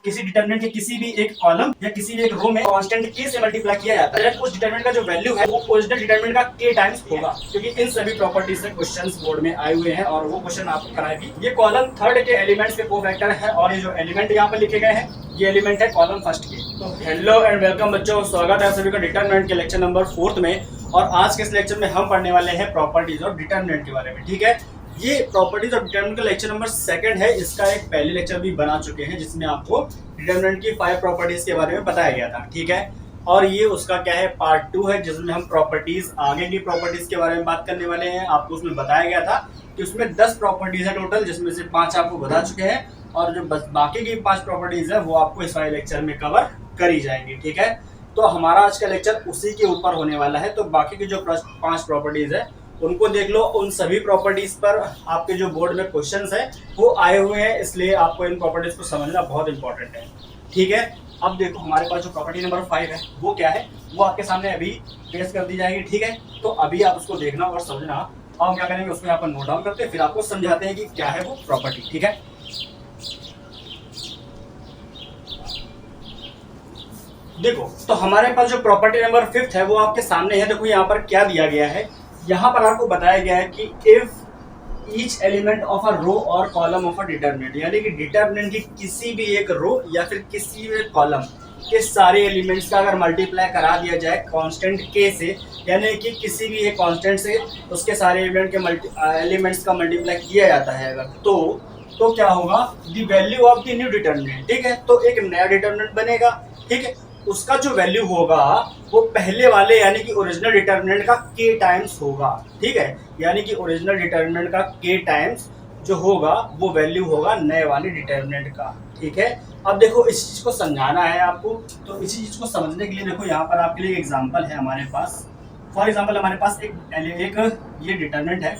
किसी डिटरमिनेंट के किसी भी एक कॉलम या किसी भी एक रो में कांस्टेंट के से मल्टीप्लाई किया जाता है, उस डिटरमिनेंट का जो वैल्यू है वो ओरिजिनल डिटरमिनेंट का के टाइम्स होगा, क्योंकि इन सभी प्रॉपर्टीज से क्वेश्चंस बोर्ड में आए हुए हैं और वो क्वेश्चन आपको कराए भी। ये कॉलम थर्ड के एलिमेंट्स के कोफैक्टर है और ये जो एलिमेंट यहाँ पर लिखे गए हैं ये एलिमेंट है कॉलम फर्स्ट के। तो हेलो एंड वेलकम बच्चों, स्वागत है सभी का डिटरमिनेंट के लेक्चर नंबर 4 में। और आज के इस लेक्चर में हम पढ़ने वाले हैं प्रॉपर्टीज और डिटरमिनेंट के बारे में। ठीक है, ये प्रॉपर्टीज और डिटरमिनेंट का लेक्चर नंबर 2 है। इसका एक पहले लेक्चर भी बना चुके हैं जिसमें आपको डिटरमिनेंट की 5 प्रॉपर्टीज के बारे में बताया गया था। ठीक है, और ये उसका क्या है, पार्ट 2 है जिसमें हम प्रॉपर्टीज आगे की प्रॉपर्टीज के बारे में बात करने वाले हैं। आपको उसमें बताया गया था कि उसमें 10 प्रॉपर्टीज है टोटल, जिसमें से 5 आपको बता चुके हैं और जो बाकी की 5 प्रॉपर्टीज है वो आपको इस वाले लेक्चर में कवर करी जाएंगी। ठीक है, तो हमारा आज का लेक्चर उसी के ऊपर होने वाला है। तो बाकी की जो 5 प्रॉपर्टीज है उनको देख लो। उन सभी प्रॉपर्टीज पर आपके जो बोर्ड में क्वेश्चंस है वो आए हुए हैं, इसलिए आपको इन प्रॉपर्टीज को समझना बहुत इंपॉर्टेंट है। ठीक है, अब देखो हमारे पास जो प्रॉपर्टी नंबर 5 है वो क्या है, वो आपके सामने अभी पेश कर दी जाएगी। ठीक है, तो अभी आप उसको देखना और समझना। हम क्या करेंगे, उसको यहाँ पर नोट डाउन करते हैं, फिर आपको समझाते हैं कि क्या है वो प्रॉपर्टी। ठीक है, देखो तो हमारे पास जो प्रॉपर्टी नंबर 5 है वो आपके सामने है। देखो यहाँ पर क्या दिया गया है, यहाँ पर आपको बताया गया है कि if each element of a row और कॉलम ऑफ अ डिटरमिनेंट, यानी कि डिटरमिनेंट की किसी भी एक रो या फिर किसी भी एक कॉलम के सारे एलिमेंट्स का अगर मल्टीप्लाई करा दिया जाए कांस्टेंट के से, यानी कि किसी भी एक कांस्टेंट से उसके सारे एलिमेंट्स का मल्टीप्लाई किया जाता है अगर, तो क्या होगा, the value of the new determinant. ठीक है, तो एक नया डिटरमिनेंट बनेगा। ठीक है, उसका जो वैल्यू होगा वो पहले वाले यानी कि ओरिजिनल डिटरमिनेंट का के टाइम्स होगा। ठीक है, यानी कि ओरिजिनल डिटरमिनेंट का के टाइम्स जो होगा वो वैल्यू होगा नए वाले डिटरमिनेंट का। ठीक है, अब देखो इस चीज को समझाना है आपको, तो इसी चीज को समझने के लिए देखो यहाँ पर आपके लिए एग्जाम्पल है हमारे पास। फॉर एग्जाम्पल हमारे पास एक ये डिटरमिनेंट है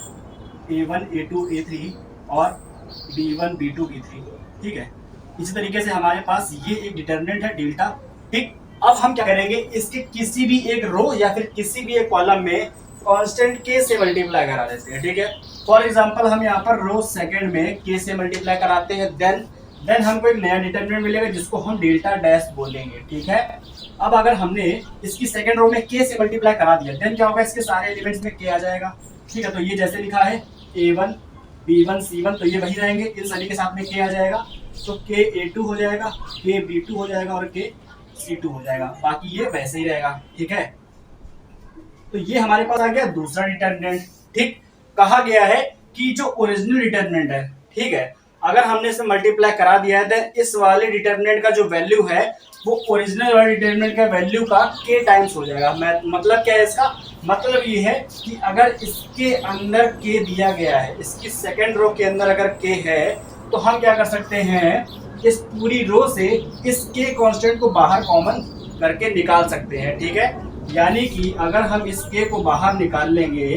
A1 A2 A3 और B1 B2 B3। ठीक है, इसी तरीके से हमारे पास ये एक डिटरमिनेंट है डेल्टा। ठीक, अब हम क्या करेंगे, इसके किसी भी एक रो या फिर किसी भी एक कॉलम में कांस्टेंट के से मल्टीप्लाई करा देते हैं। ठीक है, फॉर एग्जांपल हम यहाँ पर रो सेकंड में के से मल्टीप्लाई कराते हैं, देन हमको एक नया डिटरमिनेंट मिलेगा जिसको हम डेल्टा डैश बोलेंगे। ठीक है, अब अगर हमने इसकी सेकंड रो में के से मल्टीप्लाई करा दिया देन क्या होगा, इसके सारे एलिमेंट्स में के आ जाएगा। ठीक है, तो ये जैसे लिखा है A1 B1 C1, तो ये वही रहेंगे, इन सभी के साथ में के आ जाएगा, तो के A2 हो जाएगा, के B2 हो जाएगा और के C2 हो जाएगा, बाकी ये वैसे ही रहेगा। ठीक है, तो ये हमारे पास आ गया दूसरा डिटरमिनेंट। ठीक, कहा गया है कि जो ओरिजिनल डिटरमिनेंट है, ठीक है, अगर हमने इसे मल्टीप्लाई करा दिया है तो इस वाले डिटरमिनेंट का जो वैल्यू है वो ओरिजिनल वाले डिटरमिनेंट का वैल्यू का के टाइम्स हो जाएगा। मतलब क्या है इसका, मतलब ये है कि अगर इसके अंदर के दिया गया है, इसकी सेकेंड रो के अंदर अगर के है, तो हम क्या कर सकते हैं, इस पूरी रो से इस के कांस्टेंट को बाहर कॉमन करके निकाल सकते हैं। ठीक है, यानी कि अगर हम इस के को बाहर निकाल लेंगे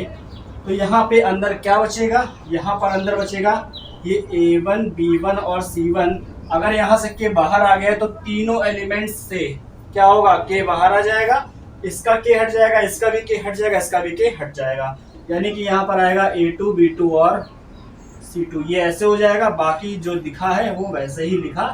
तो यहाँ पे अंदर क्या बचेगा, यहाँ पर अंदर बचेगा ये A1 B1 और C1। अगर यहाँ से के बाहर आ गया तो तीनों एलिमेंट्स से क्या होगा, के बाहर आ जाएगा, इसका के हट जाएगा, इसका भी के हट जाएगा, इसका भी के हट जाएगा, यानी कि यहाँ पर आएगा A2 B2 और C2। ये ऐसे हो जाएगा, बाकी जो लिखा है वो वैसे ही लिखा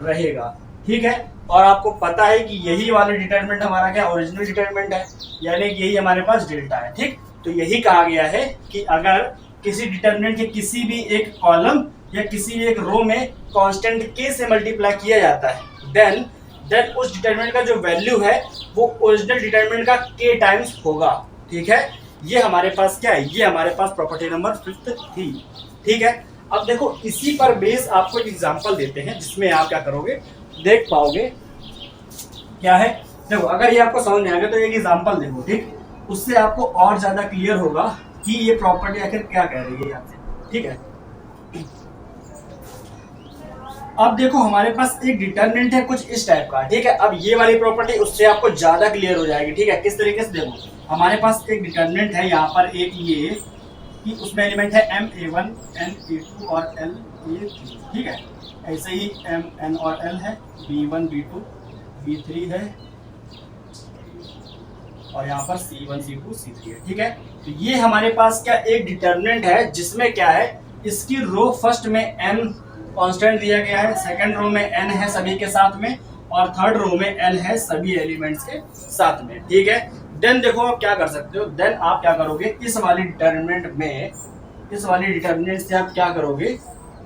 रहेगा। ठीक है, और आपको पता है कि यही वाला डिटरमिनेंट हमारा क्या ओरिजिनल डिटरमिनेंट है, यानी कि यही हमारे पास डेल्टा है। ठीक, तो यही कहा गया है कि अगर किसी डिटरमिनेंट के किसी भी एक कॉलम या किसी भी एक रो में कांस्टेंट के से मल्टीप्लाई किया जाता है देन उस डिटरमिनेंट का जो वैल्यू है वो ओरिजिनल डिटरमिनेंट का के टाइम्स होगा। ठीक है, ये हमारे पास क्या है, ये हमारे पास प्रॉपर्टी नंबर 5 थी। ठीक है, अब देखो इसी पर बेस आपको एक एग्जांपल देते हैं जिसमें आप क्या करोगे, देख पाओगे क्या है। देखो अगर ये आपको समझ में आ गया तो एक एग्जांपल देखो। ठीक, उससे आपको और ज्यादा क्लियर होगा कि ये प्रॉपर्टी आखिर क्या कह रही है यहाँ से। ठीक है, अब देखो हमारे पास एक डिटरमिनेंट है कुछ इस टाइप का। ठीक है, अब ये वाली प्रॉपर्टी उससे आपको ज्यादा क्लियर हो जाएगी। ठीक है, किस तरीके से, देखो हमारे पास एक डिटरमिनेंट है यहाँ पर एक ये कि उसमें एलिमेंट है M A1 N A2 और L A3। ठीक है, ऐसे ही M N और L है, B1 B2 B3 है और यहाँ पर C1 C2 C3 है। ठीक है, तो ये हमारे पास क्या एक डिटरमिनेंट है जिसमें क्या है इसकी रो फर्स्ट में n कांस्टेंट दिया गया है, सेकंड रो में n है सभी के साथ में, और थर्ड रो में n है सभी एलिमेंट्स के साथ में, ठीक है। देन देखो आप क्या कर सकते हो, देन आप क्या करोगे, इस वाली डिटर्मिनेंट से आप क्या करोगे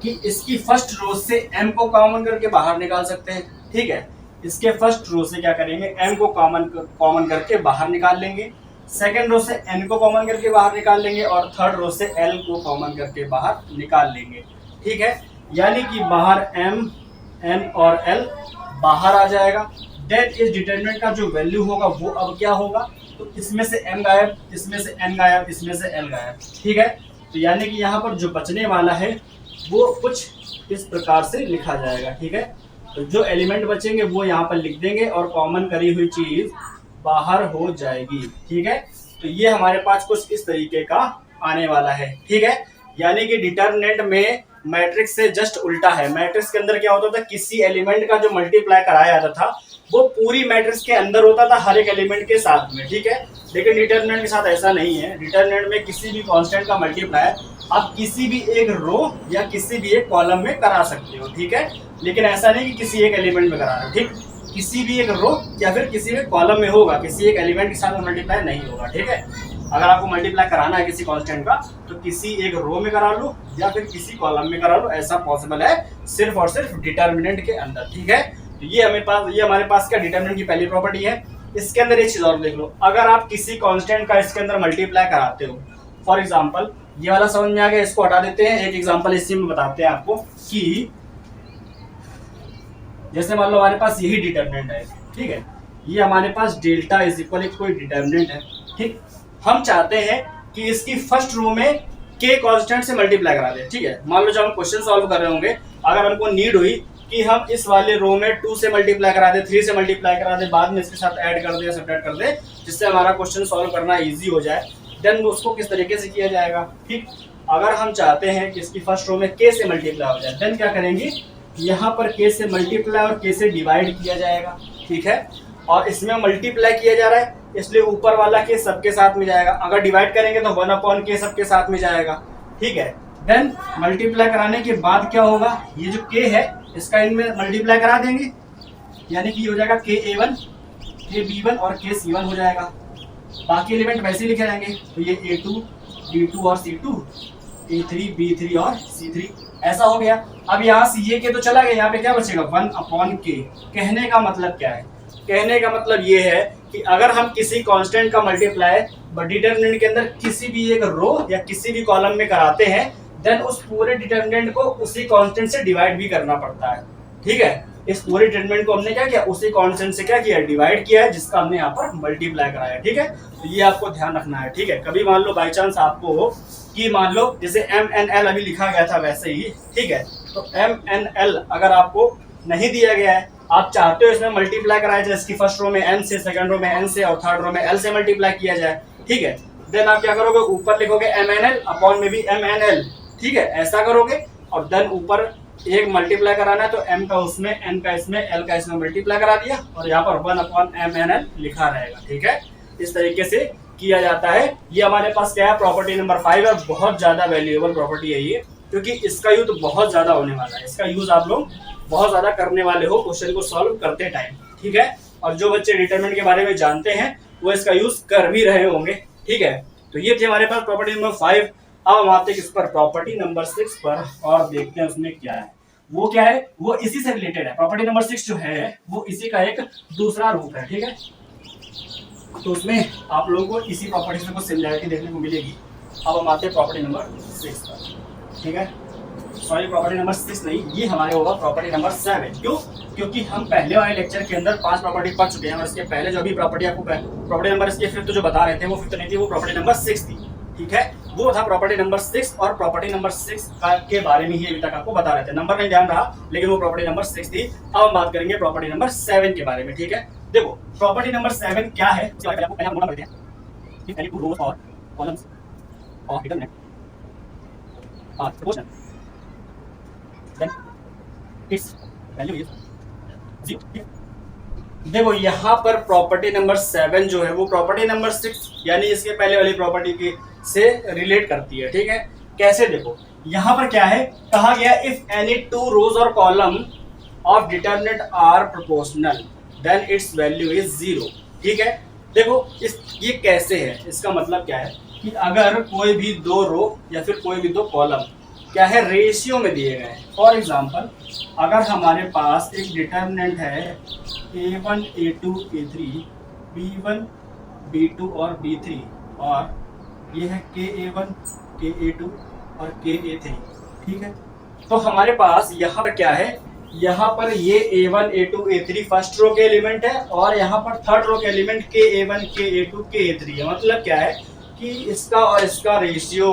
कि इसकी फर्स्ट रो से m को कॉमन करके बाहर निकाल सकते हैं, ठीक है। इसके फर्स्ट रो से क्या करेंगे, m को कॉमन करके बाहर निकाल लेंगे, सेकंड रो से n को कॉमन करके बाहर निकाल लेंगे, और थर्ड रो से l को कॉमन करके बाहर निकाल लेंगे, ठीक है। यानी कि बाहर m, n और l बाहर आ जाएगा। देन इस डिटरमिनेंट का जो वैल्यू होगा वो अब क्या होगा, तो इसमें से m गायब, इसमें से n गायब, इसमें से l गायब, ठीक है। तो यानी कि यहाँ पर जो बचने वाला है वो कुछ इस प्रकार से लिखा जाएगा, ठीक है। तो जो एलिमेंट बचेंगे वो यहाँ पर लिख देंगे और कॉमन करी हुई चीज बाहर हो जाएगी, ठीक है। तो ये हमारे पास कुछ इस तरीके का आने वाला है, ठीक है। यानी कि डिटरमिनेंट में मैट्रिक्स से जस्ट उल्टा है। मैट्रिक्स के अंदर क्या होता था, किसी एलिमेंट का जो मल्टीप्लाई कराया जाता था वो पूरी मैट्रिक्स के अंदर होता था हर एक एलिमेंट के साथ में, ठीक है। लेकिन डिटरमिनेंट के साथ ऐसा नहीं है। डिटरमिनेंट में किसी भी कांस्टेंट का मल्टीप्लाई आप किसी भी एक रो या किसी भी एक कॉलम में करा सकते हो, ठीक है। लेकिन ऐसा नहीं कि किसी एक एलिमेंट में करा रहे हो, ठीक। किसी भी एक रो या फिर किसी भी कॉलम में होगा, किसी एक एलिमेंट के साथ मल्टीप्लाई नहीं होगा, ठीक है। अगर आपको मल्टीप्लाई कराना है किसी कांस्टेंट का तो किसी एक रो में करा लो या फिर किसी कॉलम में करा लो, ऐसा पॉसिबल है सिर्फ और सिर्फ डिटरमिनेंट के अंदर, ठीक है। तो ये हमारे पास क्या डिटरमिनेंट की पहली प्रॉपर्टी है। इसके अंदर एक चीज और देख लो, अगर आप किसी कांस्टेंट का इसके अंदर मल्टीप्लाई कराते हो, फॉर एग्जांपल ये वाला समझ में आ गया, इसको हटा देते हैं। एक एग्जांपल इसी में बताते हैं आपको कि जैसे मान लो हमारे पास यही डिटरमिनेंट है, ठीक है। ये हमारे पास डेल्टा इज इक्वल कोई डिटरमिनेंट है, ठीक। हम चाहते हैं कि इसकी फर्स्ट रो में के कांस्टेंट से मल्टीप्लाई करा दें, ठीक है। मान लो जब हम क्वेश्चन सॉल्व कर रहे होंगे, अगर हमको नीड हुई कि हम इस वाले रो में 2 से मल्टीप्लाई करा दें, 3 से मल्टीप्लाई करा दें, बाद में इसके साथ ऐड कर दें, सब्ट्रैक्ट कर दें, जिससे हमारा क्वेश्चन सॉल्व करना इजी हो जाए, देन उसको किस तरीके से किया जाएगा, ठीक। अगर हम चाहते हैं कि इसकी फर्स्ट रो में के से मल्टीप्लाई हो जाए, देन क्या करेंगे, यहाँ पर के से मल्टीप्लाई और के से डिवाइड किया जाएगा, ठीक है। और इसमें मल्टीप्लाई किया जा रहा है इसलिए ऊपर वाला के सबके साथ में जाएगा। अगर डिवाइड करेंगे तो 1/k सबके साथ में जाएगा, ठीक है। देन मल्टीप्लाई कराने के बाद क्या होगा, ये जो k है इसका इनमें मल्टीप्लाई करा देंगे, यानी कि हो जाएगा ka1, kb1 और kc1 हो जाएगा। बाकी एलिमेंट वैसे ही लिखे जाएंगे, तो ये a2, b2 और c2, a3, b3 और c3 ऐसा हो गया। अब यहाँ से ये के तो चला गया, यहाँ पे क्या बचेगा 1/k। कहने का मतलब क्या है, कहने का मतलब ये है कि अगर हम किसी कांस्टेंट का मल्टीप्लाई डिटरमिनेंट के अंदर किसी भी एक रो या किसी भी कॉलम में कराते हैं, देन उस पूरे डिटरमिनेंट को उसी कांस्टेंट से डिवाइड भी करना पड़ता है, ठीक है। इस पूरे डिटरमिनेंट को हमने क्या किया, उसी कांस्टेंट से क्या किया, डिवाइड किया है, जिसका हमने यहाँ पर मल्टीप्लाई कराया, ठीक है। तो ये आपको ध्यान रखना है, ठीक है। कभी मान लो बाई चांस आपको कि मान लो जैसे MNL अभी लिखा गया था वैसे ही, ठीक है। तो MNL अगर आपको नहीं दिया गया है, आप चाहते हो इसमें मल्टीप्लाई कराया जाए, इसकी फर्स्ट रो में n से, सेकंड रो में n से और थर्ड रो में l से मल्टीप्लाई किया जाए, ठीक है। देन आप क्या करोगे, ऊपर लिखोगे MNL, अपॉन में भी MNL, ठीक है, ऐसा करोगे। और देन ऊपर एक मल्टीप्लाई कराना है तो m का उसमें, n का इसमें, l का इसमें मल्टीप्लाई करा दिया और यहाँ पर 1/MNL लिखा रहेगा, ठीक है। इस तरीके से किया जाता है। ये हमारे पास क्या है, प्रॉपर्टी नंबर 5 है। बहुत ज्यादा वैल्यूएबल प्रॉपर्टी है ये, क्योंकि इसका यूज बहुत ज्यादा होने वाला है। इसका यूज आप लोग बहुत ज्यादा करने वाले हो क्वेश्चन को सॉल्व करते टाइम, ठीक है। और जो बच्चे डिटरमिनेंट के बारे में जानते हैं वो इसका यूज कर भी रहे होंगे, ठीक है। तो ये थे हमारे पास प्रॉपर्टी नंबर 5। अब हम आते हैं इस पर प्रॉपर्टी नंबर 6 पर और देखते हैं उसमें क्या है। वो क्या है, वो इसी से रिलेटेड है। प्रॉपर्टी नंबर 6 जो है वो इसी का एक दूसरा रूप है, ठीक है। तो उसमें आप लोगों को इसी प्रॉपर्टी से कुछ सिमिलरिटी देखने को मिलेगी। अब हम आते हैं प्रॉपर्टी नंबर 6 पर, ठीक है। सॉरी, प्रॉपर्टी नंबर 6 नहीं, ये हमारे होगा प्रॉपर्टी नंबर 7। क्यों? क्योंकि हम पहले वाले लेक्चर के अंदर 5 प्रॉपर्टी पढ़ चुके हैं और इसके पहले जो भी प्रॉपर्टी आपको प्रॉपर्टी नंबर इसके फिफ्थ जो बता रहे थे वो फिफ्थ नहीं थी, वो प्रॉपर्टी नंबर 6 थी, ठीक है। वो था प्रॉपर्टी नंबर 6 और प्रॉपर्टी नंबर 6 के बारे में ही अभी तक आपको बता रहे थे। नंबर नहीं ध्यान रहा, लेकिन वो प्रॉपर्टी नंबर 6 थी। अब हम बात करेंगे प्रॉपर्टी नंबर 7 के बारे में, ठीक है। देखो प्रॉपर्टी नंबर 7 क्या है, देखो यहाँ पर प्रॉपर्टी नंबर 7 जो है वो प्रॉपर्टी नंबर 6 यानी इसके पहले वाली प्रॉपर्टी की से रिलेट करती है, ठीक है। कैसे, देखो यहाँ पर क्या है, कहा गया इफ एनी टू रोज और column of determinant are proportional then its value is 0। ठीक है, देखो ये कैसे है, इसका मतलब क्या है कि अगर कोई भी दो रो या फिर कोई भी दो कॉलम क्या है रेशियो में दिए गए हैं। फॉर एग्जांपल अगर हमारे पास एक डिटरमिनेंट है a1 a2 a3 b1 b2 और b3 और ये है ka1 ka2 और ka3। ठीक है, तो हमारे पास यहाँ पर क्या है, यहाँ पर ये a1 a2 a3 first row के एलिमेंट है और यहाँ पर थर्ड रो के एलिमेंट ka1 ka2 ka3 है। मतलब क्या है कि इसका और इसका रेशियो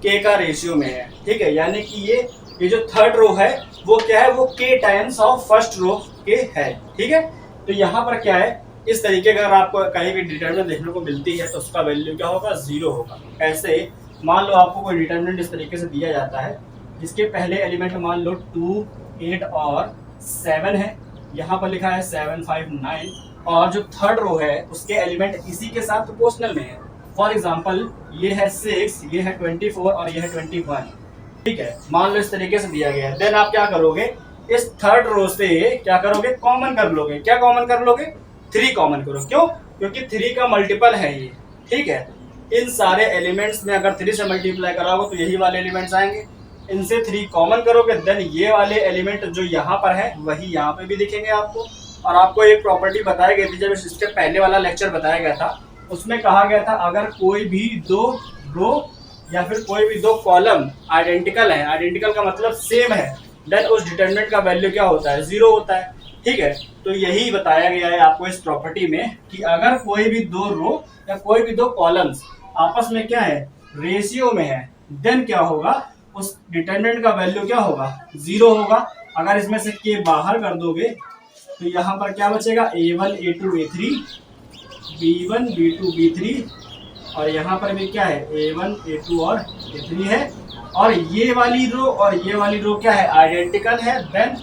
k का रेशियो में है। ठीक है, यानी कि ये जो थर्ड रो है वो क्या है, वो k times of first row के है। ठीक है, तो यहाँ पर क्या है, इस तरीके का अगर आपको कहीं भी डिटरमिनेंट देखने को मिलती है तो उसका वैल्यू क्या होगा, 0 होगा। ऐसे मान लो आपको कोई डिटरमिनेंट इस तरीके से दिया जाता है जिसके पहले एलिमेंट मान लो 2 8 और 7 है, यहाँ पर लिखा है 7 5 9 और जो थर्ड रो है उसके एलिमेंट इसी के साथ प्रोपोर्शनल में है। फॉर एग्जाम्पल ये है 6, ये है 24 और ये है 21। ठीक है, मान लो इस तरीके से दिया गया है। देन आप क्या करोगे, इस थर्ड रो से क्या करोगे, कॉमन कर लोगे। क्या कॉमन कर लोगे, 3 कॉमन करो। क्यों, क्योंकि 3 का मल्टीपल है ये। ठीक है, इन सारे एलिमेंट्स में अगर 3 से मल्टीप्लाई कराओगे तो यही वाले एलिमेंट्स आएंगे। इनसे 3 कॉमन करोगे देन ये वाले एलिमेंट जो यहाँ पर है वही यहाँ पे भी दिखेंगे आपको। और आपको एक प्रॉपर्टी बताई गई थी जब इसके पहले वाला लेक्चर बताया गया था, उसमें कहा गया था अगर कोई भी दो रो या फिर कोई भी दो कॉलम आइडेंटिकल है, आइडेंटिकल का मतलब सेम है, देन उस डिटरमिनेंट का वैल्यू क्या होता है, 0 होता है। ठीक है, तो यही बताया गया है आपको इस प्रॉपर्टी में कि अगर कोई भी दो रो या कोई भी दो कॉलम्स आपस में क्या है, रेशियो में है, देन क्या होगा, उस डिटरमिनेंट का वैल्यू क्या होगा, 0 होगा। अगर इसमें से के बाहर कर दोगे तो यहाँ पर क्या बचेगा, a1 a2 a3 b1 b2 b3 और यहाँ पर भी क्या है, a1 a2 और a3 है और ये वाली रो और ये वाली रो क्या है, आइडेंटिकल है। देन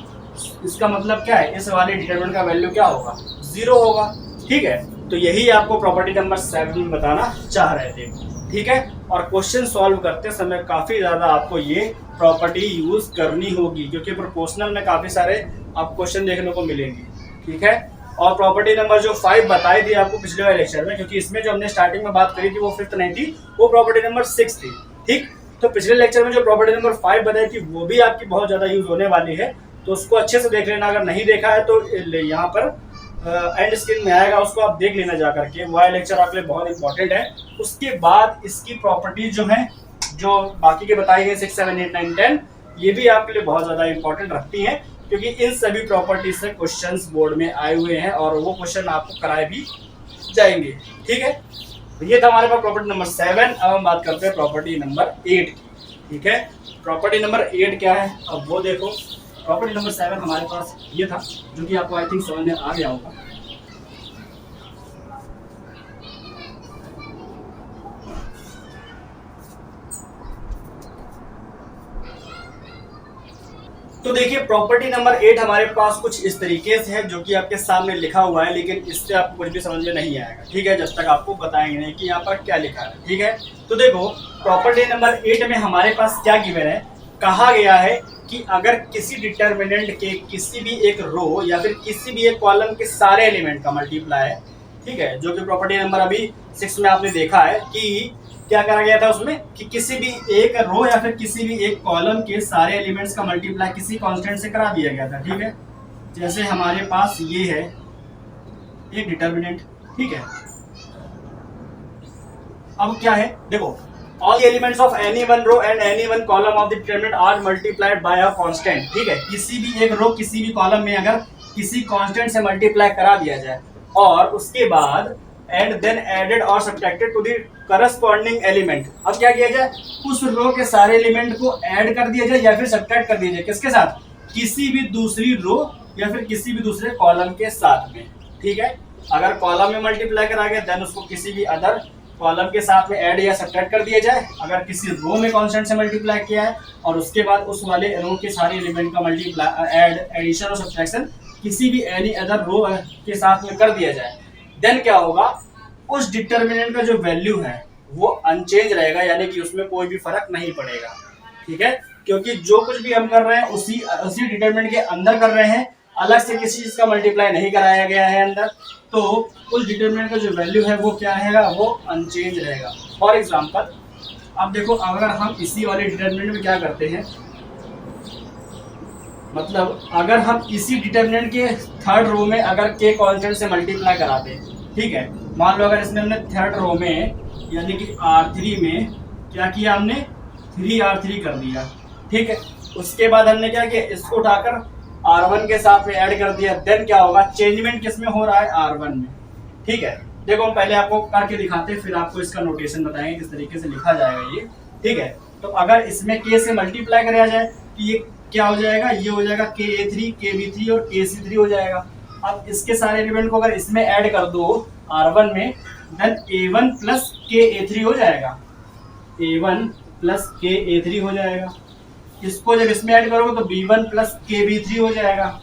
इसका मतलब क्या है, इस वाले डिटरमिनेंट का वैल्यू क्या होगा, 0 होगा। ठीक है, तो यही आपको प्रॉपर्टी नंबर 7 में बताना चाह रहे थे। ठीक है, और क्वेश्चन सॉल्व करते समय काफी ज्यादा आपको ये प्रॉपर्टी यूज करनी होगी क्योंकि प्रोपोर्शनल में काफी सारे आप क्वेश्चन देखने को मिलेंगे। ठीक है, और प्रॉपर्टी नंबर जो 5 बताई थी आपको पिछले वाले लेक्चर में, क्योंकि इसमें जो हमने स्टार्टिंग में बात करी थी वो 5th नहीं थी, वो प्रॉपर्टी नंबर 6 थी। ठीक, तो पिछले लेक्चर में जो प्रॉपर्टी नंबर 5 बताई थी वो भी आपकी बहुत ज्यादा यूज होने वाली है, तो उसको अच्छे से देख लेना। अगर नहीं देखा है तो यहाँ पर एंड स्क्रीन में आएगा, उसको आप देख लेना जा करके। वह लेक्चर आपके लिए बहुत इंपॉर्टेंट है। उसके बाद इसकी प्रॉपर्टी जो है, जो बाकी के बताए गए 6 7 8 9 10, ये भी आपके लिए बहुत ज्यादा इंपॉर्टेंट रखती हैं क्योंकि इन सभी प्रॉपर्टी से क्वेश्चंस बोर्ड में आए हुए हैं और वो क्वेश्चन आपको कराए भी जाएंगे। ठीक है, तो ये था हमारे पास प्रॉपर्टी नंबर 7। अब हम बात करते हैं प्रॉपर्टी नंबर 8 की। ठीक है, प्रॉपर्टी नंबर 8 क्या है, अब वो देखो। प्रॉपर्टी नंबर 7 हमारे पास ये था, जो कि आपको आई थिंक समझ में आ गया होगा। तो देखिए प्रॉपर्टी नंबर 8 हमारे पास कुछ इस तरीके से है, जो कि आपके सामने लिखा हुआ है, लेकिन इससे आपको कुछ भी समझ में नहीं आएगा। ठीक है, जब तक आपको बताएंगे नहीं कि यहाँ पर क्या लिखा है। ठीक है, तो देखो प्रॉपर्टी नंबर 8 में हमारे पास क्या गिवन है, कहा गया है कि अगर किसी डिटरमिनेंट के किसी भी एक रो या फिर किसी भी एक कॉलम के सारे एलिमेंट का मल्टीप्लाई है, ठीक है, जो कि प्रॉपर्टी नंबर अभी 6 में आपने देखा है कि क्या करा गया था उसमें कि किसी भी एक रो या फिर किसी भी एक कॉलम के सारे एलिमेंट्स का मल्टीप्लाई किसी कांस्टेंट से करा दिया गया था। ठीक है, जैसे हमारे पास ये है एक डिटरमिनेंट। ठीक है, अब क्या है, देखो all the elements of any one row and any one column of the determinant are multiplied by a constant। ठीक है, किसी भी एक रो किसी भी कॉलम में अगर किसी कांस्टेंट से मल्टीप्लाई करा दिया जाए और उसके बाद एंड देन एडेड और subtracted to the corresponding element. अब क्या किया जाए, उस रो के सारे एलिमेंट को ऐड कर दिया जाए या फिर सब्ट्रैक्ट कर दिया जाए, किसके साथ, किसी भी दूसरी रो या फिर किसी भी दूसरे कॉलम के साथ में। ठीक है, अगर कॉलम में मल्टीप्लाई करा गया देन उसको किसी भी अदर कॉलम के साथ में ऐड या सब्ट्रैक्ट कर दिया जाए। अगर किसी रो में कांस्टेंट से मल्टीप्लाई किया है और उसके बाद उस वाले रो के सारे एलिमेंट का मल्टीप्लाई एडिशन और सब्ट्रैक्शन किसी भी एनी अदर रो के साथ में कर दिया जाए, देन क्या होगा, उस डिटरमिनेंट का जो वैल्यू है वो अनचेंज रहेगा, यानी कि उसमें कोई भी फर्क नहीं पड़ेगा। ठीक है, क्योंकि जो कुछ भी हम कर रहे हैं उसी उसी डिटरमिनेंट के अंदर कर रहे हैं, अलग से किसी चीज का मल्टीप्लाई नहीं कराया गया है अंदर, तो उस डिटरमिनेंट का जो वैल्यू है वो क्या रहेगा, वो अनचेंज रहेगा। फॉर एग्जाम्पल अब देखो, अगर हम इसी वाले डिटरमिनेंट में क्या करते हैं, मतलब अगर हम इसी डिटरमिनेंट के थर्ड रो में अगर के कांस्टेंट से मल्टीप्लाई कराते हैं, ठीक है, मान लो अगर इसमें हमने थर्ड रो में यानी कि R3 में क्या किया, हमने 3R3 कर दिया, ठीक है, उसके बाद हमने क्या किया, इसको उठाकर R1 के साथ में ऐड कर दिया, देन क्या होगा, चेंजमेंट किस में हो रहा है, R1 में, ठीक है। देखो हम पहले आपको करके दिखाते हैं, फिर आपको इसका नोटेशन बताएंगे किस तरीके से लिखा जाएगा ये, ठीक है। तो अगर इसमें k से मल्टीप्लाई कराया जाए तो ये क्या हो जाएगा, ये हो जाएगा KA3 KB3 और KC3 हो जाएगा। अब इसके सारे एलिमेंट को अगर इसमें ऐड कर दो R1 में, देन A1 प्लस KA3 हो जाएगा, A1 प्लस KA3 हो जाएगा। इसको जब इसमें ऐड करोगे तो B1 प्लस KB3 हो जाएगा,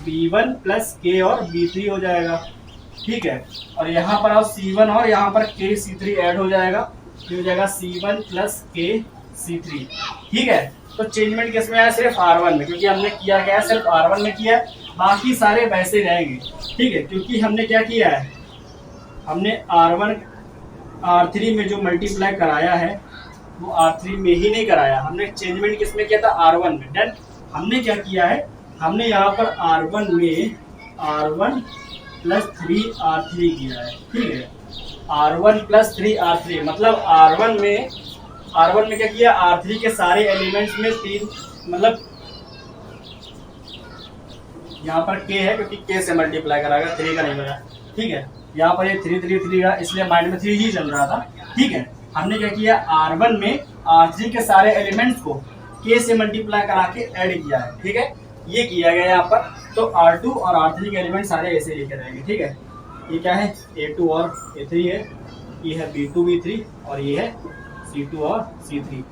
B1 प्लस K और B3 हो जाएगा, ठीक है। और यहाँ पर अब C1 और यहाँ पर KC3 ऐड हो जाएगा, ये हो जाएगा C1 प्लस KC3, ठीक है। तो चेंजमेंट किसमें आया, सिर्फ R1 में, क्योंकि हमने किया क्या है, सिर्फ R1 में किया है, बाकी सारे वैसे रहेंगे, ठीक है। क्योंकि हमने क्या किया है, हमने R1 R3 में जो मल्टीप्लाई कराया है वो R3 में ही नहीं कराया, हमने चेंजमेंट किसमें किया था, R1 में। देन हमने क्या किया है, हमने यहाँ पर R1 में R1 प्लस 3R3 किया है, ठीक है, R1 प्लस 3R3, मतलब R1 में क्या किया, R3 के सारे एलिमेंट्स में 3, मतलब यहाँ पर K है क्योंकि K से मल्टीप्लाई कराएगा, 3 का नहीं बना, ठीक है। यहाँ पर ये 3 का, इसलिए माइंड में 3 ही चल रहा था, ठीक है। हमने क्या किया, R1 में R3 के सारे एलिमेंट्स को K से मल्टीप्लाई करा के ऐड किया है, ठीक है, ये किया गया यहाँ पर। तो R2 और R3 के एलिमेंट सारे ऐसे लेके रहेंगे, ठीक है। ये क्या है, A2 और A3 है, ये है B2 B3 और ये है C2 और C3।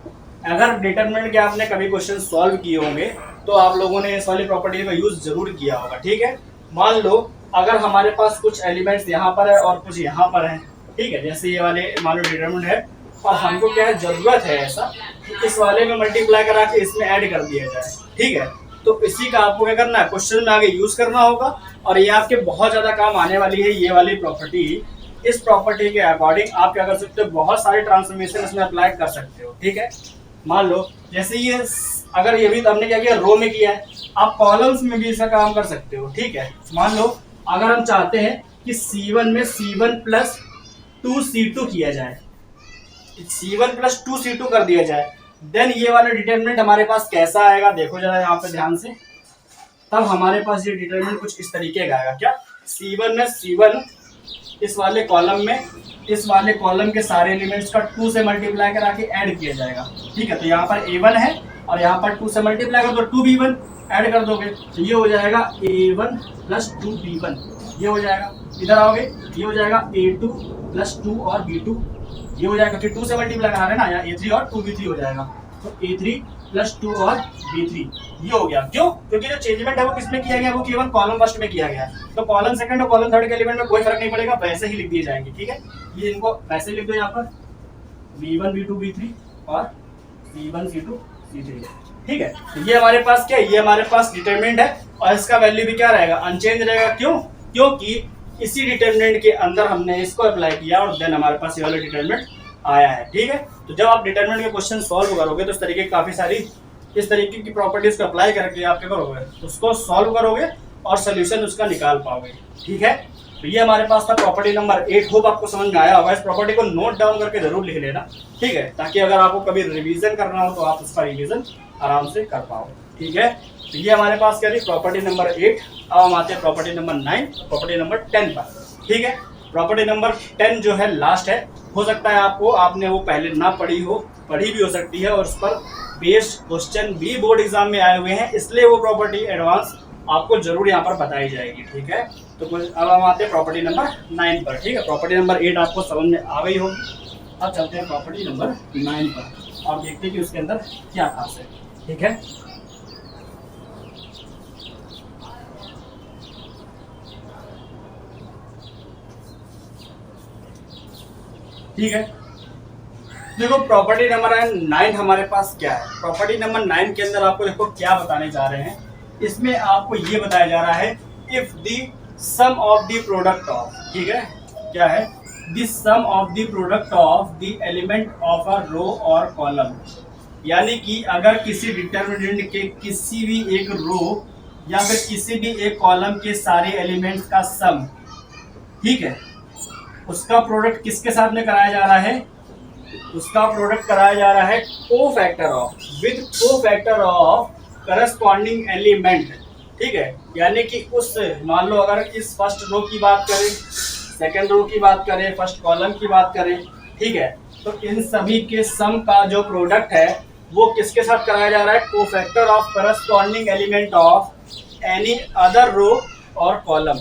अगर डिटरमिनेंट के आपने कभी क्वेश्चन सॉल्व किए होंगे तो आप लोगों ने इस वाली प्रॉपर्टी का यूज जरूर किया होगा, ठीक है। मान लो अगर हमारे पास कुछ एलिमेंट्स यहाँ पर है और कुछ यहाँ पर है, ठीक है, जैसे ये वाले मान लो डिटरमिनेंट है और हमको क्या है, जरूरत है ऐसा कि इस वाले में मल्टीप्लाई करा के इसमें ऐड कर दिया जाए, ठीक है। तो इसी का आपको क्या करना है, क्वेश्चन में आगे यूज करना होगा और ये आपके बहुत ज्यादा काम आने वाली है ये वाली प्रॉपर्टी। इस प्रॉपर्टी के अकॉर्डिंग आप क्या कर सकते हो, बहुत सारे ट्रांसफॉर्मेशन इसमें अप्लाई कर सकते हो, ठीक है। मान लो जैसे ये, अगर ये भी हमने क्या किया, रो में किया है, आप कॉलम्स में भी इसका काम कर सकते हो, ठीक है। मान लो अगर हम चाहते हैं कि C1 में C1 प्लस 2C2 किया जाए, C1 प्लस 2C2 कर दिया जाए, देन ये वाला डिटरमिनेंट हमारे पास कैसा आएगा, देखो जरा यहाँ पे ध्यान से। तब हमारे पास ये डिटरमिनेंट कुछ इस तरीके का आएगा, क्या, C1 में C1 इस वाले कॉलम के सारे एलिमेंट्स का 2 से मल्टीप्लाई करा के ऐड किया जाएगा, ठीक है। तो यहाँ पर A1 है और यहाँ पर 2 से मल्टीप्लाई कर दो, 2B1 ऐड कर दोगे तो ये हो जाएगा A1 प्लस 2B1, ये हो जाएगा। इधर आओगे ये हो जाएगा A2 प्लस 2 और B2, ये हो जाएगा, फिर 2 से मल्टीप्लाई करा रहे ना, यहाँ A3 और 2B3 हो जाएगा, तो A3 प्लस 2 और B3 ये हो गया। क्यों, क्योंकि जो चेंजमेंट है वो किसमें किया गया, वो केवल कॉलम फर्स्ट में किया गया है, तो कॉलम सेकंड और कॉलम थर्ड के एलिमेंट में कोई फर्क नहीं पड़ेगा, वैसे ही लिख दिए जाएंगे, ठीक है। ये इनको वैसे लिख दो यहाँ पर B1 B2 B3 और C1 C2 C3, ठीक है। तो ये हमारे पास क्या है, ये हमारे पास डिटरमिनेंट है और इसका वैल्यू भी क्या रहेगा, अनचेंज रहेगा। क्यों, क्योंकि इसी डिटरमिनेंट के अंदर हमने इसको अप्लाई किया और देन हमारे पास ये वाला डिटरमिनेंट आया है, ठीक है। तो जब आप डिटरमिनेंट के क्वेश्चन सॉल्व करोगे तो इस तरीके काफी सारी इस तरीके की प्रॉपर्टीज को अप्लाई करके आप क्या करोगे, उसको सॉल्व करोगे और सोल्यूशन उसका निकाल पाओगे, ठीक है। तो ये हमारे पास था प्रॉपर्टी नंबर 8। होप आपको समझ में आया होगा। इस प्रॉपर्टी को नोट डाउन करके जरूर लिख लेना, ठीक है, ताकि अगर आपको कभी रिवीजन करना हो तो आप उसका रिवीजन आराम से कर पाओ, ठीक है। तो ये हमारे पास क्या थी, प्रॉपर्टी नंबर 8। अब हम आते हैं प्रॉपर्टी नंबर 9, प्रॉपर्टी नंबर 10 पर, ठीक है। प्रॉपर्टी नंबर 10 जो है लास्ट है, हो सकता है आपने वो पहले ना पढ़ी हो, पढ़ी भी हो सकती है और उस पर बेस्ड क्वेश्चन भी बोर्ड एग्जाम में आए हुए हैं, इसलिए वो प्रॉपर्टी एडवांस आपको जरूर यहाँ पर बताई जाएगी, ठीक है। तो अब हम आते हैं प्रॉपर्टी नंबर 9 पर, ठीक है। प्रॉपर्टी नंबर 8 आपको समझ में आ गई होगी। अब चलते हैं प्रॉपर्टी नंबर 9 पर और देखते हैं कि उसके अंदर क्या खास है, ठीक है। ठीक है, देखो प्रॉपर्टी नंबर 9 हमारे पास क्या है। प्रॉपर्टी नंबर 9 के अंदर आपको देखो क्या बताने जा रहे हैं। इसमें आपको ये बताया जा रहा है if the sum of the product of, ठीक है, क्या है, the sum of the product of the element of a row और कॉलम, यानी कि अगर किसी डिटर्मिनेंट के किसी भी एक रो या फिर किसी भी एक कॉलम के सारे एलिमेंट्स का सम, ठीक है, उसका प्रोडक्ट किसके साथ में कराया जा रहा है, उसका प्रोडक्ट कराया जा रहा है को फैक्टर ऑफ, विद को फैक्टर ऑफ करस्पॉन्डिंग एलिमेंट, ठीक है। यानी कि उस, मान लो अगर इस फर्स्ट रो की बात करें, सेकंड रो की बात करें, फर्स्ट कॉलम की बात करें, ठीक है, तो इन सभी के सम का जो प्रोडक्ट है वो किसके साथ कराया जा रहा है, cofactor of corresponding element of any other row और कॉलम,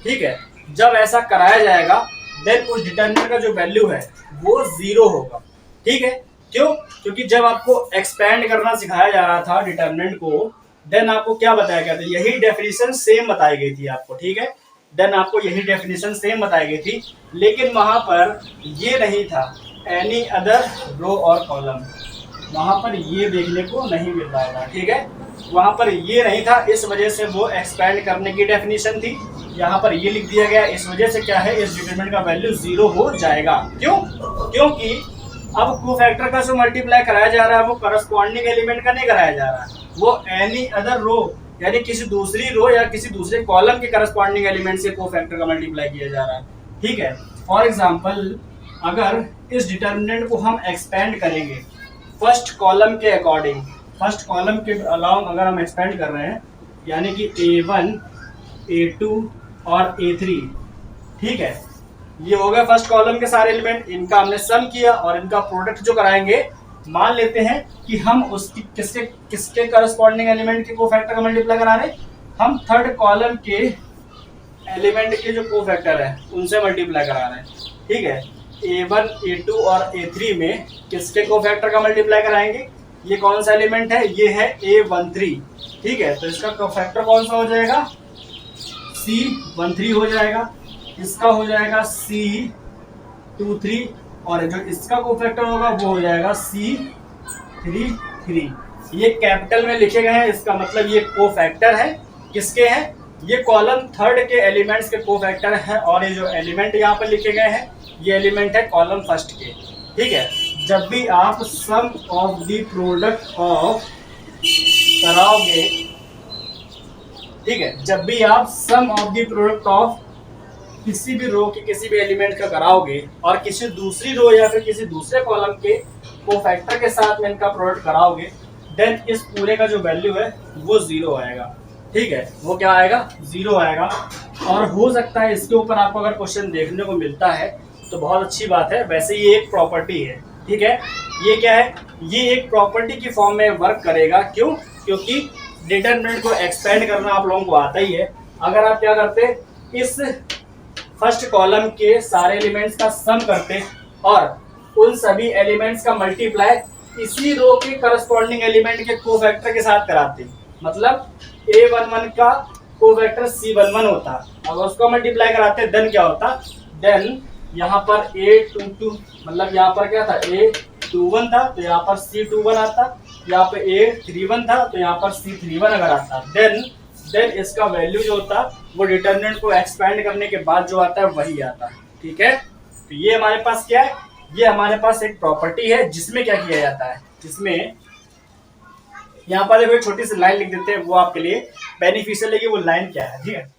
ठीक है। जब ऐसा कराया जाएगा देन उस डिटरमिनेंट का जो वैल्यू है वो 0 होगा, ठीक है। क्यों? क्योंकि जब आपको एक्सपेंड करना सिखाया जा रहा था डिटरमिनेंट को, देन आपको क्या बताया गया था, यही डेफिनेशन सेम बताई गई थी आपको, ठीक है। देन आपको यही डेफिनेशन सेम बताई गई थी, लेकिन वहां पर ये नहीं था एनी अदर रो और कॉलम, वहां पर ये देखने को नहीं मिल रहा था, ठीक है। वहां पर ये नहीं था, इस वजह से वो एक्सपेंड करने की डेफिनेशन थी। यहाँ पर ये लिख दिया गया, इस वजह से क्या है, इस डिटरमिनेंट का वैल्यू 0 हो जाएगा। क्यों? क्योंकि अब कोफैक्टर का जो मल्टीप्लाई कराया जा रहा है वो करस्पॉन्डिंग एलिमेंट का नहीं कराया जा रहा है, वो एनी अदर रो यानी किसी दूसरी रो या किसी दूसरे कॉलम के करस्पॉन्डिंग एलिमेंट से कोफैक्टर का मल्टीप्लाई किया जा रहा है, ठीक है। फॉर एग्जाम्पल, अगर इस डिटरमिनेंट को हम एक्सपेंड करेंगे फर्स्ट कॉलम के अकॉर्डिंग, फर्स्ट कॉलम के अलाउंग अगर हम एक्सपेंड कर रहे हैं, यानी कि A1, A2 और A3, ठीक है, ये हो गया फर्स्ट कॉलम के सारे एलिमेंट, इनका हमने सम किया और इनका प्रोडक्ट जो कराएंगे, मान लेते हैं कि हम उसकी किसके करस्पॉन्डिंग एलिमेंट के कोफैक्टर का मल्टीप्लाई करा रहे हैं, हम थर्ड कॉलम के एलिमेंट के जो कोफैक्टर है उनसे मल्टीप्लाई करा रहे हैं, ठीक है। A1, A2 और A3 में किसके कोफैक्टर का मल्टीप्लाई कराएंगे, ये कौन सा एलिमेंट है, ये है A13, ठीक है, तो इसका कोफैक्टर कौन सा हो जाएगा, C13 हो जाएगा, इसका हो जाएगा C23 और जो इसका कोफैक्टर होगा वो हो जाएगा C33। ये कैपिटल में लिखे गए हैं, इसका मतलब ये कोफैक्टर है, किसके हैं, ये कॉलम थर्ड के एलिमेंट्स के कोफैक्टर है, और ये जो एलिमेंट यहाँ पर लिखे गए हैं ये एलिमेंट है कॉलम फर्स्ट के, ठीक है। जब भी आप सम ऑफ द प्रोडक्ट ऑफ कराओगे, ठीक है, जब भी आप सम ऑफ द प्रोडक्ट ऑफ किसी भी रो के किसी भी एलिमेंट का कराओगे और किसी दूसरी रो या फिर किसी दूसरे कॉलम के कोफैक्टर के साथ में इनका प्रोडक्ट कराओगे, देन इस पूरे का जो वैल्यू है वो 0 आएगा, ठीक है, वो क्या आएगा, 0 आएगा। और हो सकता है इसके ऊपर आपको अगर क्वेश्चन देखने को मिलता है तो बहुत अच्छी बात है, वैसे ये एक प्रॉपर्टी है, ठीक है। ये क्या है, ये एक प्रॉपर्टी की फॉर्म में वर्क करेगा। क्यों? क्योंकि डिटरमिनेंट को एक्सपेंड करना आप लोगों को आता ही है। अगर आप क्या करते, इस फर्स्ट कॉलम के सारे एलिमेंट्स का सम करते और उन सभी एलिमेंट्स का मल्टीप्लाई इसी रो के करस्पॉन्डिंग एलिमेंट के कोफैक्टर के साथ कराते, मतलब A11 का कोफैक्टर C11 होता, अगर उसको मल्टीप्लाई कराते देन क्या होता, देन यहाँ पर A22, मतलब यहाँ पर क्या था, A21 था तो यहाँ पर C21 आता, यहाँ पे A31 था तो यहाँ पर C31 अगर आता, देन इसका वैल्यू जो होता वो डिटरमिनेंट को एक्सपेंड करने के बाद जो आता है वही आता है, ठीक है। तो ये हमारे पास क्या है, ये हमारे पास एक प्रॉपर्टी है जिसमें क्या किया जाता है, जिसमें यहाँ पर देखो एक छोटी सी लाइन लिख देते हैं, वो आपके लिए बेनिफिशियल है कि वो लाइन क्या है, ठीक है।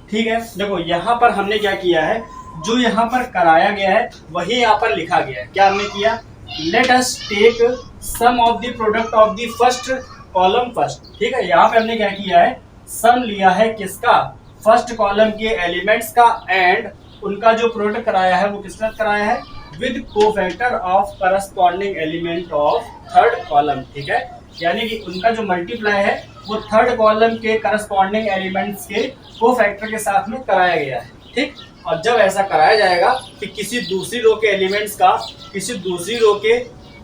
ठीक है, देखो यहाँ पर हमने क्या किया है, जो यहाँ पर कराया गया है वही यहाँ पर लिखा गया है। क्या हमने किया, let us take sum of the product of the first column first, ठीक है। यहाँ पे हमने क्या किया है, सम लिया है किसका, फर्स्ट कॉलम के एलिमेंट्स का, एंड उनका जो प्रोडक्ट कराया है वो किसका कराया है, with cofactor of corresponding element of third column. ठीक है, यानी कि उनका जो मल्टीप्लाई है वो थर्ड कॉलम के करस्पॉन्डिंग एलिमेंट्स के कोफैक्टर के साथ में कराया गया है। ठीक, और जब ऐसा कराया जाएगा कि किसी दूसरी रो के एलिमेंट्स का किसी दूसरी रो के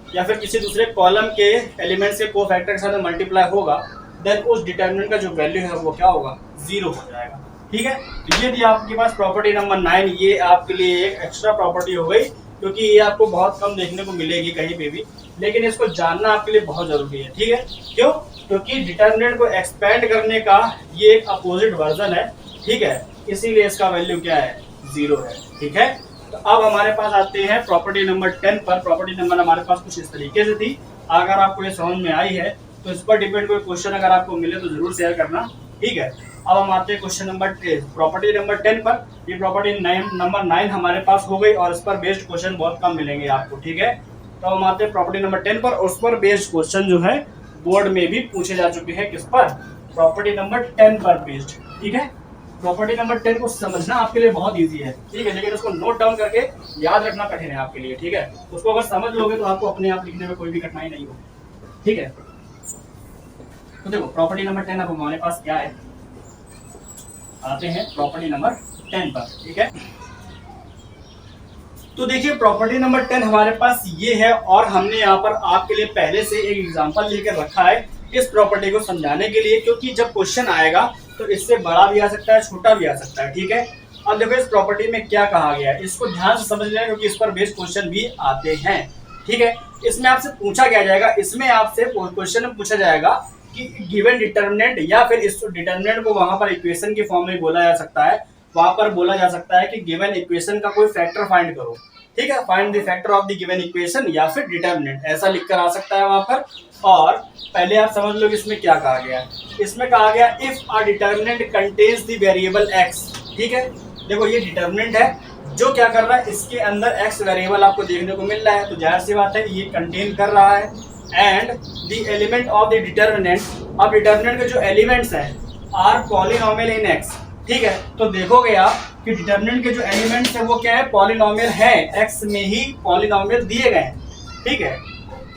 या फिर किसी दूसरे कॉलम के एलिमेंट्स के कोफैक्टर के साथ मल्टीप्लाई होगा, देन उस डिटर्मिनेंट का जो वैल्यू है वो क्या होगा, 0 हो जाएगा। ठीक है, तो ये थी आपके पास प्रॉपर्टी नंबर 9। ये आपके लिए एक एक्स्ट्रा प्रॉपर्टी हो गई, क्योंकि ये आपको बहुत कम देखने को मिलेगी कहीं पे भी, लेकिन इसको जानना आपके लिए बहुत जरूरी है। ठीक है, क्यों, क्योंकि डिटर्मिनेंट को एक्सपेंड करने का ये एक अपोजिट वर्जन है। ठीक है, इसीलिए इसका वैल्यू क्या है, 0 है। ठीक है, तो अब हमारे पास आते हैं प्रॉपर्टी नंबर 10 पर। प्रॉपर्टी नंबर हमारे पास कुछ इस तरीके से थी। अगर आपको ये समझ में आई है तो इस पर डिपेंड कोई क्वेश्चन अगर आपको मिले तो जरूर शेयर करना। ठीक है, अब हम आते हैं क्वेश्चन नंबर प्रॉपर्टी नंबर 10 पर। ये प्रॉपर्टी नंबर 9 हमारे पास हो गई और इस पर बेस्ड क्वेश्चन बहुत कम मिलेंगे आपको। ठीक है, तो हम आते हैं प्रॉपर्टी नंबर 10 पर। उस पर बेस्ड क्वेश्चन जो है बोर्ड में भी पूछे जा चुके हैं। किस पर, प्रॉपर्टी नंबर 10 पर बेस्ड। ठीक है, प्रॉपर्टी नंबर 10 को समझना आपके लिए बहुत इजी है। ठीक है, लेकिन उसको नोट डाउन करके याद रखना कठिन है आपके लिए। ठीक है, उसको अगर समझ लोगे तो आपको अपने आप लिखने में कोई भी कठिनाई नहीं होगी। ठीक है, तो देखो प्रॉपर्टी नंबर 10 अब हमारे पास क्या है, आते हैं प्रॉपर्टी नंबर 10 पर। ठीक है, तो देखिए प्रॉपर्टी नंबर 10 हमारे पास ये है, और हमने यहाँ पर आपके लिए पहले से एक एग्जांपल लेकर रखा है इस प्रॉपर्टी को समझाने के लिए, क्योंकि जब क्वेश्चन आएगा तो इससे बड़ा भी आ सकता है, छोटा भी आ सकता है। ठीक है, अब देखो इस प्रॉपर्टी में क्या कहा गया है, इसको ध्यान से समझ लें, क्योंकि इस पर बेस्ड क्वेश्चन भी आते हैं। ठीक है, इसमें आपसे पूछा क्या जाएगा, इसमें आपसे क्वेश्चन में पूछा जाएगा कि गिवन डिटर्मिनेंट, या फिर इस डिटर्मिनेंट को वहां पर इक्वेशन की फॉर्म में बोला जा सकता है। वहां पर बोला जा सकता है कि गिवन इक्वेशन का कोई फैक्टर फाइंड करो। ठीक है, find the factor of the given equation या फिर डिटर्मिनेंट, ऐसा लिखकर आ सकता है वहां पर। और पहले आप समझ लो कि इसमें क्या कहा गया है। इसमें कहा गया if a determinant contains the variable x। ठीक है, देखो ये डिटर्मिनेंट है जो क्या कर रहा है, इसके अंदर x वेरिएबल आपको देखने को मिल रहा है, तो जाहिर सी बात है ये कंटेन कर रहा है। And the element of the determinant, अब डिटर्मिनेंट के जो एलिमेंट्स हैं आर पॉलिनोमियल इन x। ठीक है, तो देखोगे आप कि डिटर्मिनेंट के जो एलिमेंट्स है वो क्या है, पॉलिनोमियल है, x में ही पॉलिनोमियल दिए गए हैं। ठीक है,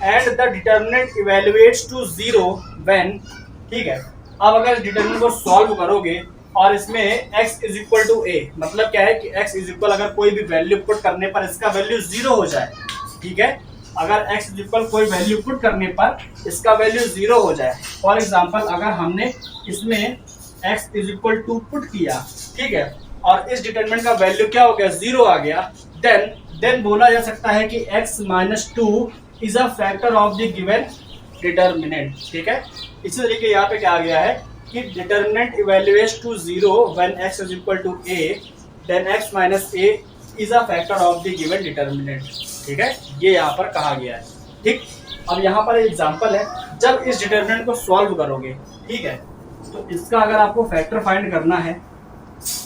and the determinant evaluates to 0 when. ठीक है, अब अगर डिटर्मिनेंट को सॉल्व करोगे और इसमें x is equal to a, मतलब क्या है कि x इज इक्वल अगर कोई भी वैल्यू पुट करने पर इसका वैल्यू 0 हो जाए। ठीक है, अगर x इज इक्वल कोई वैल्यू पुट करने पर इसका वैल्यू 0 हो जाए। फॉर एग्जाम्पल अगर हमने इसमें x is equal to put किया, ठीक है, और इस डिटरमिनेंट का वैल्यू क्या हो गया, 0 आ गया, देन बोला जा सकता है कि x minus 2 is a factor of the given determinant. ठीक है, इसी तरीके यहाँ पे क्या आ गया है कि determinant evaluates to 0 when x is equal to a, then x minus a is a factor of the given determinant. ठीक है, ये यहाँ पर कहा गया है। ठीक, अब यहाँ पर एग्जांपल है, जब इस डिटरमिनेंट को सॉल्व करोगे, ठीक है, तो इसका अगर आपको फैक्टर फाइंड करना है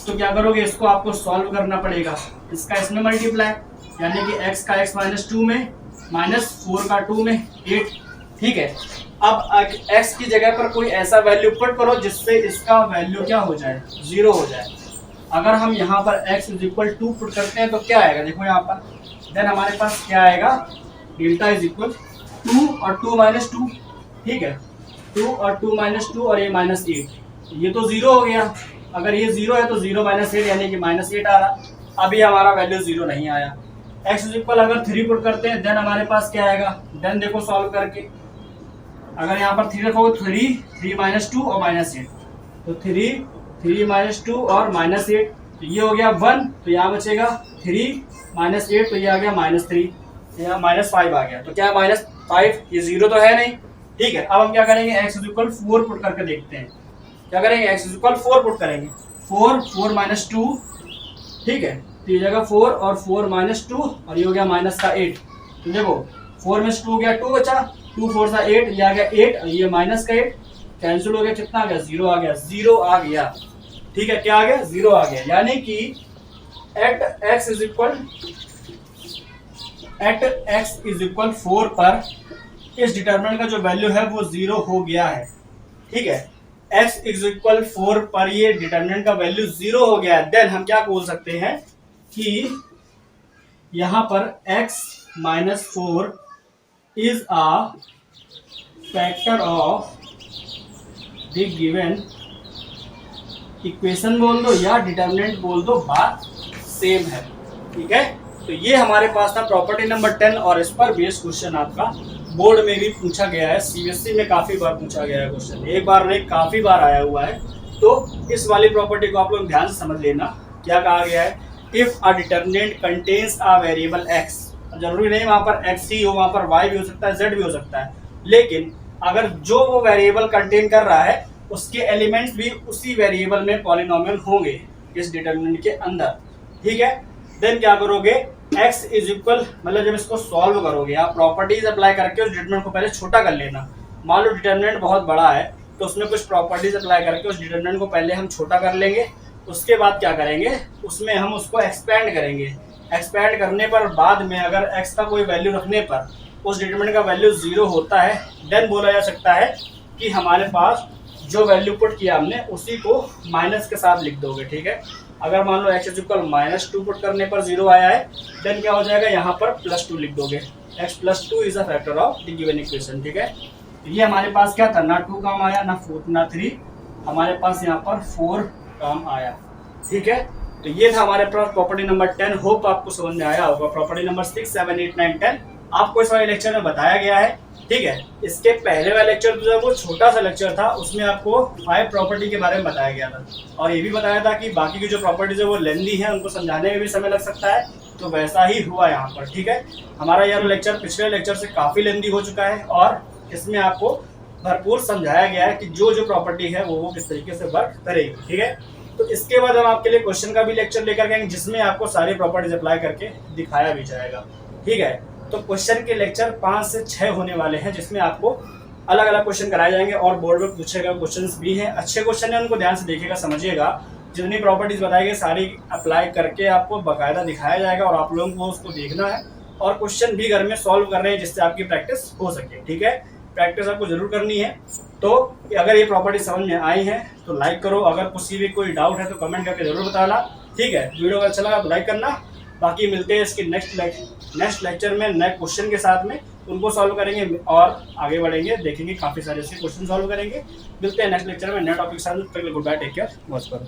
तो क्या करोगे, इसको आपको सॉल्व करना पड़ेगा, इसका इसमें मल्टीप्लाई, यानी कि x का x माइनस 2 में, माइनस 4 का 2 में 8। ठीक है, अब x की जगह पर कोई ऐसा वैल्यू पुट करो जिससे इसका वैल्यू क्या हो जाए, 0 हो जाए। अगर हम यहाँ पर x इज इक्वल 2 पुट करते हैं तो क्या आएगा, देखो यहाँ पर, देन हमारे पास क्या आएगा, डेल्टा इज इक्वल 2 और 2 माइनस 2। ठीक है, 2 और 2 माइनस 2 और ये माइनस 8, ये तो 0 हो गया। अगर ये 0 है तो 0 माइनस 8 यानी कि माइनस 8 आ रहा। अभी हमारा वैल्यू 0 नहीं आया। x इज इक्वल अगर 3 पुट करते हैं देन हमारे पास क्या आएगा, देन देखो सॉल्व करके, अगर यहाँ पर 3 रखोगे 3 माइनस 2 और माइनस 8, तो 3 माइनस 2 और माइनस 8, तो ये हो गया 1, तो यहाँ बचेगा 3 माइनस 8, तो ये आ गया माइनस 3, यहाँ माइनस 5 आ गया, तो क्या माइनस 5, ये 0 तो है नहीं। ठीक है, अब हम क्या करेंगे, x इज इक्वल 4 पुट करके देखते हैं, क्या करेंगे, x इज इक्वल 4 पुट करेंगे, 4 माइनस 2। ठीक है, तो ये जगह 4 और 4 माइनस 2 और ये हो गया माइनस का 8। तो देखो 4 में से 2 गया 2 बचा, 2 4 सा 8, ये आ गया 8 और ये माइनस का 8, कैंसिल हो गया, कितना आ गया, 0 आ गया, 0 आ गया। ठीक है, क्या आ गया, 0 आ गया, यानी कि एट x इज इक्वल 4 पर इस डिटरमिनेंट का जो वैल्यू है वो 0 हो गया है। ठीक है, x इज इक्वल 4 पर ये डिटर्मिनेंट का वैल्यू 0 हो गया, देन हम क्या बोल सकते हैं कि यहां पर x minus 4 is a factor of the given equation बोल दो या डिटर्मिनेंट बोल दो, बात सेम है। ठीक है, तो ये हमारे पास था प्रॉपर्टी नंबर 10 और इस पर बेस्ड क्वेश्चन आपका बोर्ड में भी पूछा गया है, सीबीएसई में काफी बार पूछा गया है क्वेश्चन, एक बार नहीं काफी बार आया हुआ है। तो इस वाली प्रॉपर्टी को आप लोग ध्यान से समझ लेना। क्या कहा गया है, if a determinant contains a variable x, जरूरी नहीं वहां पर x ही हो, वहां पर y भी हो सकता है, z भी हो सकता है, लेकिन अगर जो वो वेरिएबल कंटेन कर रहा है उसके एलिमेंट्स भी उसी वेरिएबल में पॉलिनोमियल होंगे इस डिटर्मिनेंट के अंदर। ठीक है, देन क्या करोगे, x इज इक्वल, मतलब जब इसको सॉल्व करोगे आप प्रॉपर्टीज अप्लाई करके उस डिटर्मिनेंट को पहले छोटा कर लेना। मान लो डिटर्मिनेंट बहुत बड़ा है तो उसमें कुछ प्रॉपर्टीज अप्लाई करके उस डिटर्मिनेंट को पहले हम छोटा कर लेंगे, उसके बाद क्या करेंगे, उसमें हम उसको एक्सपेंड करेंगे। एक्सपेंड करने पर बाद में अगर x का कोई वैल्यू रखने पर उस डिटर्मिनेंट का वैल्यू 0 होता है, देन बोला जा सकता है कि हमारे पास जो वैल्यू पुट किया हमने उसी को माइनस के साथ लिख दोगे। ठीक है, अगर मान लो x इज इक्वल -2 पुट करने पर 0 आया है, देन क्या हो जाएगा, यहाँ पर +2 लिख दोगे। x + 2 is a factor of the given equation. ठीक है, ये हमारे पास क्या था, ना 2 काम आया, ना 4 ना 3, हमारे पास यहाँ पर 4 काम आया। ठीक है, तो ये था हमारे पास प्रॉपर्टी नंबर 10। होप आपको समझ में आया होगा। प्रॉपर्टी नंबर 6, 7, 8, 9, 10 आपको इस वाले लेक्चर में बताया गया है। ठीक है, इसके पहले वाला लेक्चर जो है वो छोटा सा लेक्चर था, उसमें आपको 5 प्रॉपर्टी के बारे में बताया गया था और ये भी बताया था कि बाकी की जो प्रॉपर्टीज है वो लेंदी है, उनको समझाने में भी समय लग सकता है, तो वैसा ही हुआ यहाँ पर। ठीक है, हमारा यह लेक्चर पिछले लेक्चर से काफ़ी लेंदी हो चुका है और इसमें आपको भरपूर समझाया गया है कि जो जो प्रॉपर्टी है वो किस तरीके से वर्क करेगी। ठीक है, तो इसके बाद हम आपके लिए क्वेश्चन का भी लेक्चर लेकर आएंगे जिसमें आपको सारी प्रॉपर्टीज अप्लाई करके दिखाया भी जाएगा। ठीक है, तो क्वेश्चन के लेक्चर 5 से 6 होने वाले हैं जिसमें आपको अलग अलग क्वेश्चन कराए जाएंगे और बोर्ड में पूछे गए क्वेश्चंस भी हैं। अच्छे क्वेश्चन है, उनको ध्यान से देखिएगा, समझिएगा। जितनी प्रॉपर्टीज बताई गई सारी अप्लाई करके आपको बाकायदा दिखाया जाएगा और आप लोगों को उसको देखना है और क्वेश्चन भी घर में सॉल्व कर रहे हैं जिससे आपकी प्रैक्टिस हो सके। ठीक है, प्रैक्टिस आपको जरूर करनी है। तो अगर ये प्रॉपर्टी समझ में आई है तो लाइक करो, अगर किसी भी कोई डाउट है तो कमेंट करके जरूर बताना। ठीक है, वीडियो अगर अच्छा लगा तो लाइक करना। बाकी मिलते हैं इसके नेक्स्ट लेक्चर में नए क्वेश्चन के साथ में, उनको सॉल्व करेंगे और आगे बढ़ेंगे, देखेंगे काफ़ी सारे ऐसे क्वेश्चन सॉल्व करेंगे। मिलते हैं नेक्स्ट लेक्चर में नए टॉपिक के साथ। गुड बाय, टेक केयर, मौज करो।